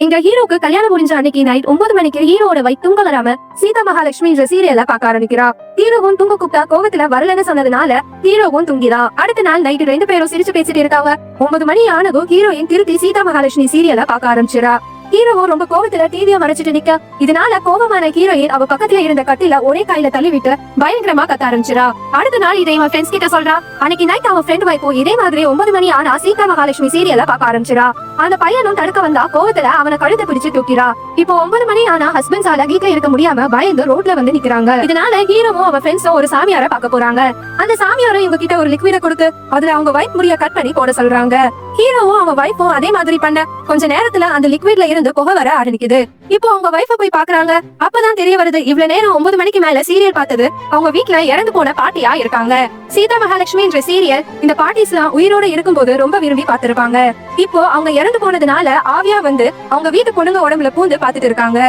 இங்க ஹீரோக்கு கல்யாணம் முடிஞ்ச அன்னைக்கு நைட் 9 மணிக்கு ஹீரோட வைஃப் தூங்க வராம சீதா மகாலட்சுமி என்ற சீரியல்ல பார்க்க ஆரம்பிக்கிறா. ஹீரோவும் தூங்க கூப்பிட்டா கோவத்துல வரலன்னு சொன்னதுனால ஹீரோவும் தூங்கிறா. அடுத்த நாள் நைட்டு 2 பேரும் சிரிச்சு பேசிட்டு இருக்காங்க. 9 மணி ஆனதும் ஹீரோயின் திருப்பி சீதா மகாலட்சுமி சீரியல்ல பார்க்க ஆரம்பிச்சிரா. ஹீரோவும் ரொம்ப கோவத்துல டிவியை மறைச்சிட்டு நிக்க, இதனால கோபமான ஹீரோயின் அவ பக்கத்துல இருந்த கட்டில ஒரே கையில தள்ளி விட்டு பயங்கரமா கத்த ஆரம்பிச்சிரா. அடுத்த நாள் இதை அவன் ஃப்ரெண்ட்ஸ் கிட்ட சொல்றா. அன்னைக்கு நைட் அவன் ஃப்ரெண்ட் வைப்போ இதே மாதிரி 9 மணி ஆனா சீதா மகாலட்சுமி சீரியல்ல பார்க்க ஆரம்பிச்சிரா. அந்த பையனும் தடுக்க வந்தா கோவத்துல அவனை கழுத்தை பிடிச்சு தூக்கிறா. இப்போ 9 மணி ஆனா ஹஸ்பண்ட்ஸால வீட்ல இருக்க முடியாம பயந்து ரோட்ல வந்து நிக்கிறாங்க. இதனால ஹீரோவும் அவன் ஃப்ரெண்ட்ஸும் ஒரு சாமியாரை பார்க்க போறாங்க. அந்த சாமியாரும் இவங்க கிட்ட ஒரு லிக்விட கொடுத்து அதுல அவங்க வைஃப் முடிய கட் பண்ணி போட சொல்றாங்க. ஹீரோவும் அவன் வைஃபும் அதே மாதிரி பண்ண கொஞ்ச நேரத்துல அந்த லிக்விட்ல இருந்து புகை வர ஆரம்பிக்குது. இப்போ அவங்க வைஃப போய் பாக்குறாங்க. அப்பதான் தெரிய வருது இவ்வளவு நேரம் 9 மணிக்கு மேல சீரியல் பார்த்தது அவங்க வீட்ல இறந்து போன பாட்டியா இருக்காங்க. சீதா மகாலட்சுமி என்ற சீரியல் இந்த பாட்டிஸ்லாம் உயிரோட இருக்கும்போது ரொம்ப விரும்பி பார்த்திருப்பாங்க. இப்போ அவங்க இறந்து போனதுனால ஆவியா வந்து அவங்க வீட்டு பொண்ணுங்க உடம்புல பூந்து பாத்துட்டு இருக்காங்க.